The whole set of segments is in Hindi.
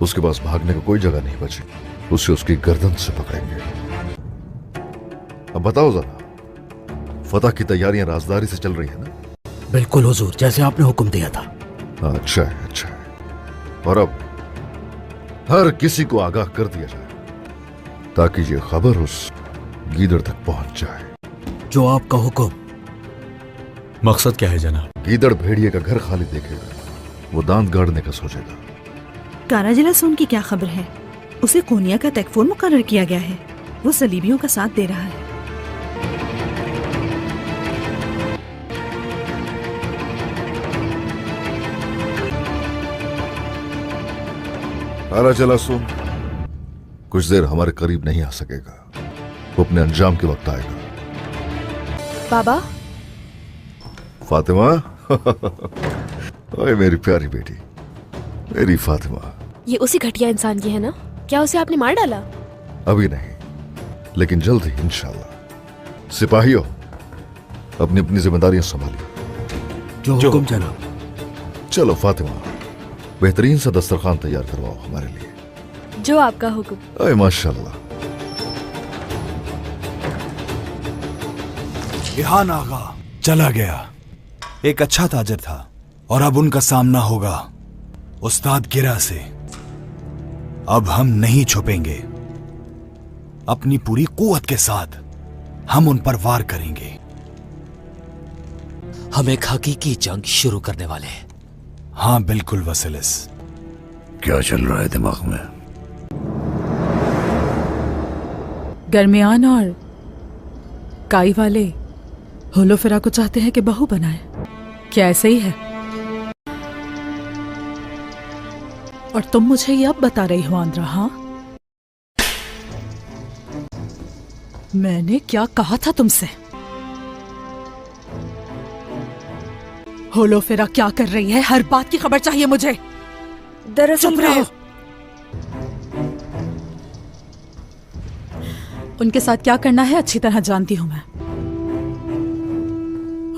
उसके पास भागने को कोई जगह नहीं बची। उसे उसकी गर्दन से पकड़ेंगे। अब बताओ जरा, फतह की तैयारियां राजदारी से चल रही है ना? बिल्कुल हुजूर, जैसे आपने हुक्म दिया था। अच्छा है, अच्छा है। और अब हर किसी को आगाह कर दिया जाए ताकि ये खबर उस गीदड़ तक पहुंच जाए। जो आपका हुक्म। मकसद क्या है जनाब? गीदड़ भेड़िए का घर खाली देखेगा, वो दांत गाड़ने का सोचेगा। काराजिला सोन की क्या खबर है? उसे कोनिया का तकफूर मुकर्रर किया गया है। वो सलीबियों का साथ दे रहा है। काराजिला सोन कुछ देर हमारे करीब नहीं आ सकेगा। वो अपने अंजाम के वक्त आएगा। बाबा। फातिमा ओए मेरी प्यारी बेटी, मेरी फातिमा। ये उसी घटिया इंसान की है ना? क्या उसे आपने मार डाला? अभी नहीं, लेकिन जल्द ही इंशाल्लाह। सिपाहियों, अपनी अपनी जिम्मेदारियां संभालिए। जो हुक्म जनाब। चलो फातिमा, बेहतरीन सा दस्तरखान तैयार करवाओ हमारे लिए। जो आपका हुक्म। अरे माशाल्लाह। रिहान आगा चला गया। एक अच्छा ताजर था और अब उनका सामना होगा उस्ताद गिरा से। अब हम नहीं छुपेंगे। अपनी पूरी कुव्वत के साथ हम उन पर वार करेंगे। हम एक हकीकी जंग शुरू करने वाले हैं। हाँ बिल्कुल वसीलिस। क्या चल रहा है दिमाग में? गरमियान और काई वाले होलोफेरा को चाहते हैं कि बहू बनाए। क्या ऐसे ही है? और तुम मुझे ये अब बता रही हो आंद्रा? हाँ, मैंने क्या कहा था तुमसे? होलोफेरा क्या कर रही है? हर बात की खबर चाहिए मुझे। दरअसल चुप रहो। उनके साथ क्या करना है अच्छी तरह जानती हूं मैं।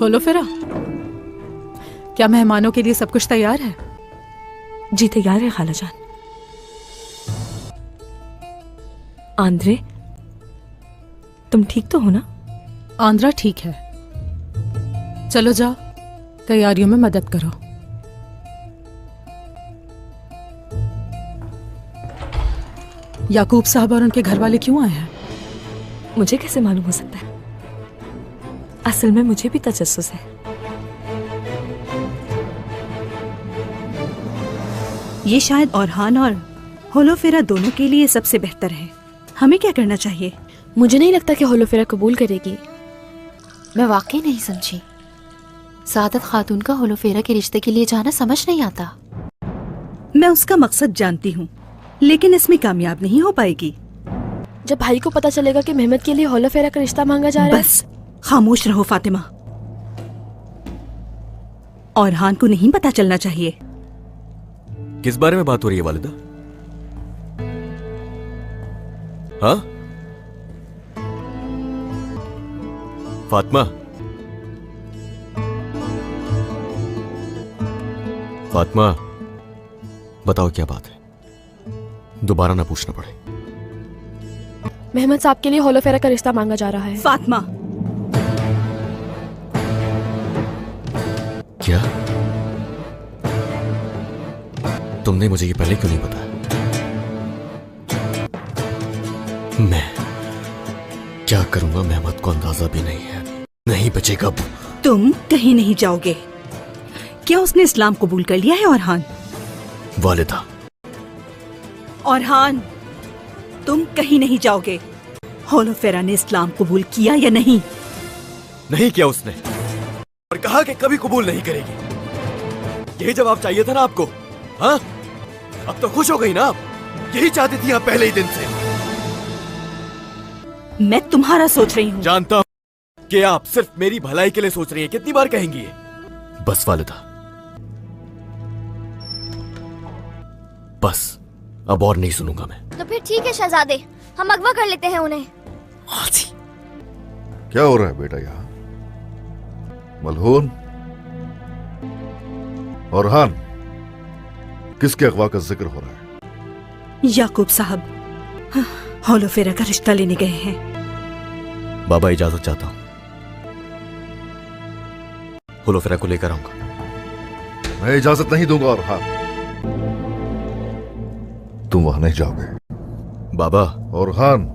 होलोफेरा, क्या मेहमानों के लिए सब कुछ तैयार है? जी तैयार है खालाजान। आंद्रे, तुम ठीक तो हो ना? आंद्रा ठीक है। चलो जाओ, तैयारियों में मदद करो। याकूब साहब और उनके घर वाले क्यों आए हैं? मुझे कैसे मालूम हो सकता है? असल में मुझे भी तजस्सुस है। ये शायद औरहान और होलोफेरा दोनों के लिए सबसे बेहतर है। हमें क्या करना चाहिए? मुझे नहीं लगता कि होलोफेरा कबूल करेगी। मैं वाकई नहीं समझी। सादत खातून का होलोफेरा के रिश्ते के लिए जाना समझ नहीं आता। मैं उसका मकसद जानती हूँ, लेकिन इसमें कामयाब नहीं हो पाएगी। जब भाई को पता चलेगा कि मेहमद के लिए होलोफेरा का रिश्ता मांगा जा रहा है। बस खामोश रहो फातिमा। औरहान को नहीं पता चलना चाहिए। किस बारे में बात हो रही है वालिदा? हाँ फातिमा, फातिमा बताओ क्या बात है? दोबारा ना पूछना पड़े। मेहमद साहब के लिए होलोफेरा का रिश्ता मांगा जा रहा है। फातिमा, क्या? तुमने मुझे ये पहले क्यों नहीं बताया? मैं क्या करूंगा मेहमद को अंदाजा भी नहीं है। नहीं बचेगा। तुम कहीं नहीं जाओगे। क्या उसने इस्लाम कबूल कर लिया है औरहान? वालिदा। औरहान, तुम कहीं नहीं जाओगे। होलोफेरा ने इस्लाम कबूल किया या नहीं? नहीं किया उसने, और कहा कि कभी कबूल नहीं करेगी। यही जवाब चाहिए था ना आपको? हाँ, अब तो खुश हो गई ना आप? यही चाहती थी आप पहले ही दिन से। मैं तुम्हारा सोच रही हूँ। जानता हूँ कि आप सिर्फ मेरी भलाई के लिए सोच रही हैं। कितनी बार कहेंगी ये? बस वालिदा, बस अब और नहीं सुनूंगा मैं। तो फिर ठीक है शहजादे, हम अगवा कर लेते हैं उन्हें। क्या हो रहा है बेटा यहाँ? मलहून, औरहान, किसके अगवा का जिक्र हो रहा है? याकूब साहब होलोफेरा का रिश्ता लेने गए हैं। बाबा इजाजत चाहता हूं, होलोफेरा को लेकर आऊंगा। मैं इजाजत नहीं दूंगा। और हाँ, तुम वहां नहीं जाओगे बाबा। और खान,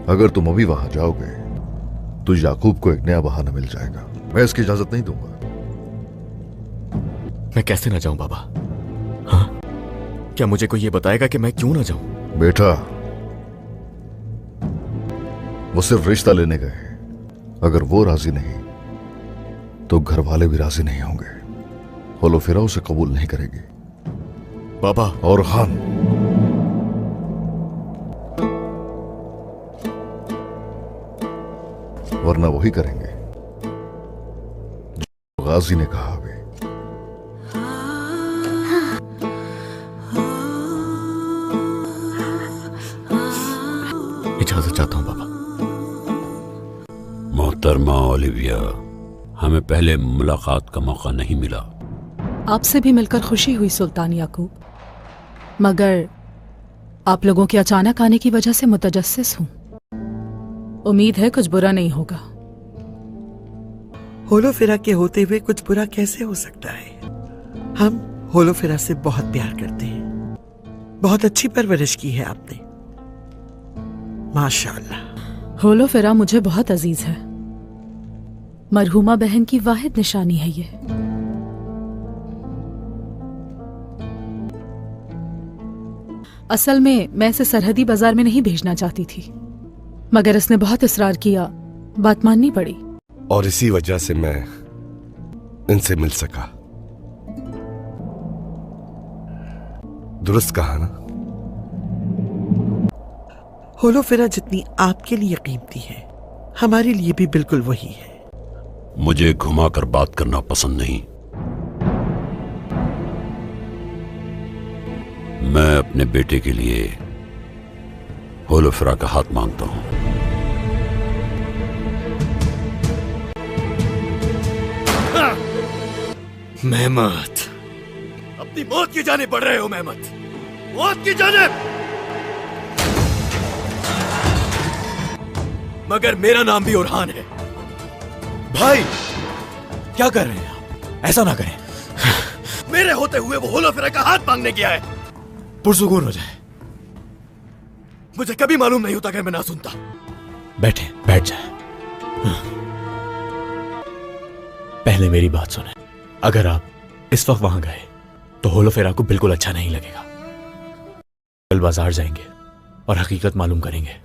अगर तुम अभी वहां जाओगे तो याकूब को एक नया बहाना मिल जाएगा। मैं इसकी इजाजत नहीं दूंगा। मैं कैसे ना जाऊं बाबा? हाँ, क्या मुझे कोई ये बताएगा कि मैं क्यों ना जाऊं? बेटा, वो सिर्फ रिश्ता लेने गए। अगर वो राजी नहीं तो घर वाले भी राजी नहीं होंगे। होलोफेरा उसे कबूल नहीं करेगी। बाबा। और खान, वरना वही करेंगे जो गाजी ने कहा अभी। इजाजत चाहता हूं बाबा। मोहतरमा ओलिविया, हमें पहले मुलाकात का मौका नहीं मिला। आपसे भी मिलकर खुशी हुई सुल्तान याकूब, मगर आप लोगों के अचानक आने की वजह से मुतजस्सिस हूं। उम्मीद है कुछ बुरा नहीं होगा। होलोफेरा के होते हुए कुछ बुरा कैसे हो सकता है? हम होलोफेरा से बहुत प्यार करते हैं। बहुत अच्छी परवरिश की है आपने, माशाअल्लाह। होलोफेरा मुझे बहुत अजीज है। मरहुमा बहन की वाहिद निशानी है ये। असल में मैं इसे सरहदी बाजार में नहीं भेजना चाहती थी, मगर इसने बहुत इसरार किया, बात माननी पड़ी। और इसी वजह से मैं इनसे मिल सका। दुरुस्त कहा ना? होलोफेरा जितनी आपके लिए कीमती है, हमारे लिए भी बिल्कुल वही है। मुझे घुमाकर बात करना पसंद नहीं। मैं अपने बेटे के लिए होलोफेरा का हाथ मांगता हूं। मेहमत, अपनी मौत की जाने बढ़ रहे हो मेहमत, मौत की जाने। मगर मेरा नाम भी ओरहान है। भाई, क्या कर रहे हैं आप? ऐसा ना करें। मेरे होते हुए वो होलोफेरा का हाथ मांगने गया है। पुरसुकून हो जाए। मुझे कभी मालूम नहीं होता अगर मैं ना सुनता। बैठे, बैठ जाए। पहले मेरी बात सुने। अगर आप इस वक्त वहां गए तो होलोफेरा को बिल्कुल अच्छा नहीं लगेगा। कल बाजार जाएंगे और हकीकत मालूम करेंगे।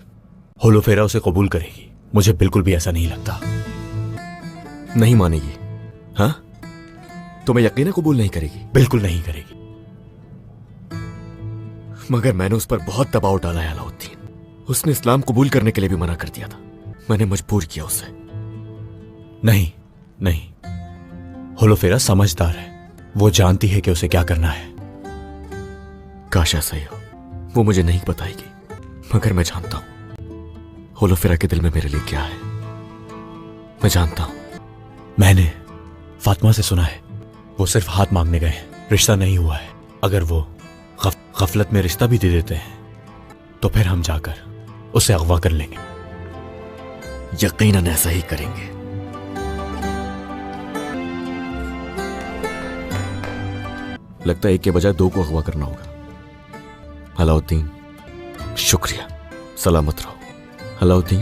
होलोफेरा उसे कबूल करेगी। मुझे बिल्कुल भी ऐसा नहीं लगता। नहीं मानेगी? हाँ, तुम्हें यकीन है कबूल नहीं करेगी? बिल्कुल नहीं करेगी। मगर मैंने उस पर बहुत दबाव डाला है अलाउद्दीन। उसने इस्लाम कबूल करने के लिए भी मना कर दिया था। मैंने मजबूर किया उसे। नहीं नहीं, होलोफेरा समझदार है। वो जानती है कि उसे क्या करना है। काश ऐसा ही हो। वो मुझे नहीं बताएगी, मगर मैं जानता हूं होलोफेरा के दिल में मेरे लिए क्या है। मैं जानता हूं। मैंने फातिमा से सुना है वो सिर्फ हाथ मांगने गए, रिश्ता नहीं हुआ है। अगर वो गफलत में रिश्ता भी दे देते हैं तो फिर हम जाकर उसे अगवा कर लेंगे। यकीनन ऐसा ही करेंगे। लगता है एक के बजाय दो को अगवा करना होगा। अलाउद्दीन, शुक्रिया। सलामत रहो। अलाउद्दीन,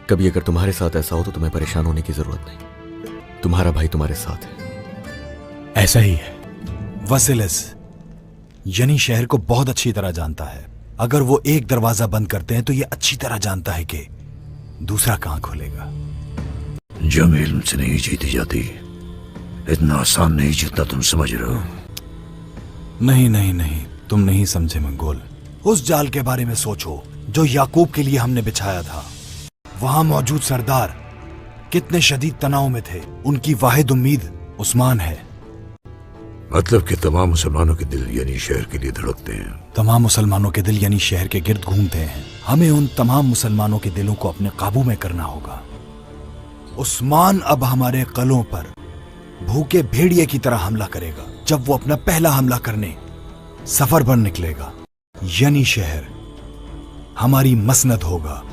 कभी अगर तुम्हारे साथ ऐसा हो तो तुम्हें परेशान होने की जरूरत नहीं। तुम्हारा भाई तुम्हारे साथ है। ऐसा ही है। वसीलस यानी शहर को बहुत अच्छी तरह जानता है। अगर वो एक दरवाजा बंद करते हैं तो ये अच्छी तरह जानता है कि दूसरा कहां खोलेगा। जंग इल्म से नहीं जीती जाती। इतना आसान नहीं जितना तुम समझ रहे हो। नहीं नहीं नहीं, तुम नहीं समझे मंगोल। उस जाल के बारे में सोचो जो याकूब के लिए हमने बिछाया था। वहां मौजूद सरदार कितने शदीद तनाव में थे। उनकी वाहिद उम्मीद उस्मान है। मतलब कि तमाम मुसलमानों के दिल यानी शहर के लिए धड़कते हैं। तमाम मुसलमानों के दिल यानी शहर के गिर्द घूमते हैं। हमें उन तमाम मुसलमानों के दिलों को अपने काबू में करना होगा। उस्मान अब हमारे कलों पर भूखे भेड़िए की तरह हमला करेगा। जब वो अपना पहला हमला करने सफर पर निकलेगा। यानी शहर हमारी मसनद होगा,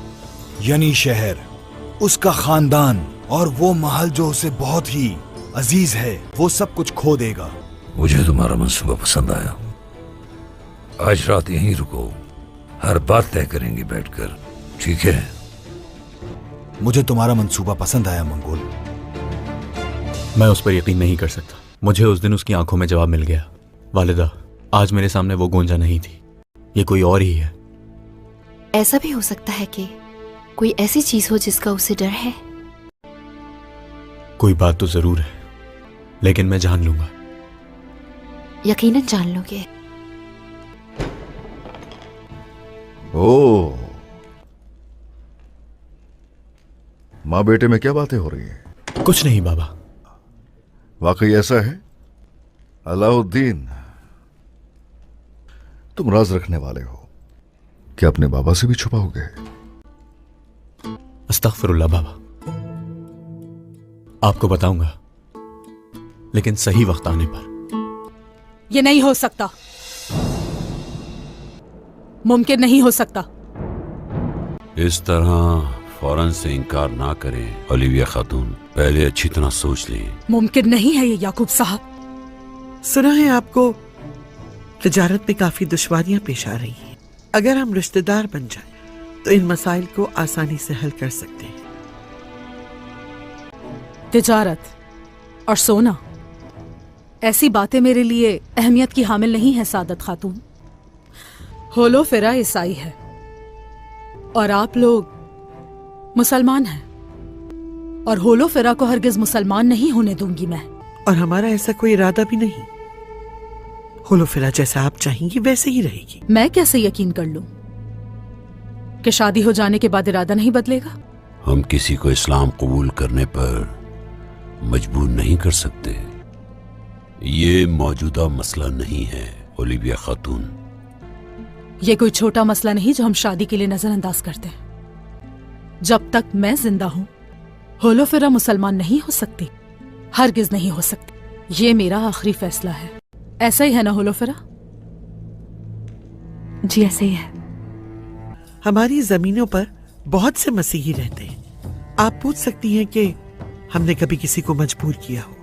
यानी शहर उसका खानदान और वो महल जो उसे बहुत ही अजीज है, वो सब कुछ खो देगा। मुझे तुम्हारा मंसूबा पसंद आया। आज रात यहीं रुको, हर बात तय करेंगे बैठकर, ठीक है? मुझे तुम्हारा मंसूबा पसंद आया मंगोल। मैं उस पर यकीन नहीं कर सकता। मुझे उस दिन उसकी आंखों में जवाब मिल गया। वालिदा, आज मेरे सामने वो गोंजा नहीं थी, ये कोई और ही है। ऐसा भी हो सकता है कि कोई ऐसी चीज हो जिसका उसे डर है। कोई बात तो जरूर है, लेकिन मैं जान लूंगा। यकीनन जान लोगे। ओ, माँ बेटे में क्या बातें हो रही हैं? कुछ नहीं बाबा। वाकई ऐसा है? अलाउद्दीन, तुम राज रखने वाले हो, क्या अपने बाबा से भी छुपाओगे? अस्तगफिरुल्लाह बाबा, आपको बताऊंगा, लेकिन सही वक्त आने पर। ये नहीं हो सकता, मुमकिन नहीं हो सकता। इस तरह फौरन से इनकार ना करें ओलिविया खातून, पहले अच्छी तरह सोच लें। मुमकिन नहीं है ये याकूब साहब। सुना है आपको तिजारत में काफी दुश्वारियां पेश आ रही हैं। अगर हम रिश्तेदार बन जाएं, तो इन मसाइल को आसानी से हल कर सकते हैं। तिजारत और सोना, ऐसी बातें मेरे लिए अहमियत की हामिल नहीं है सादत खातून। होलो फेरा ईसाई है और आप लोग मुसलमान हैं, और होलो फेरा को हरगिज मुसलमान नहीं होने दूंगी मैं। और हमारा ऐसा कोई इरादा भी नहीं। होलो फेरा जैसा आप चाहेंगी वैसे ही रहेगी। मैं कैसे यकीन कर लूं कि शादी हो जाने के बाद इरादा नहीं बदलेगा? हम किसी को इस्लाम कबूल करने पर मजबूर नहीं कर सकते। ये मौजूदा मसला नहीं है ओलिविया खातून। ये कोई छोटा मसला नहीं जो हम शादी के लिए नजरअंदाज करते हैं। जब तक मैं जिंदा हूं, होलो फेरा मुसलमान नहीं हो सकती, हरगिज नहीं हो सकती। ये मेरा आखिरी फैसला है। ऐसा ही है ना होलो फेरा? जी ऐसे ही है। हमारी जमीनों पर बहुत से मसीही रहते हैं। आप पूछ सकती हैं कि हमने कभी किसी को मजबूर किया हो।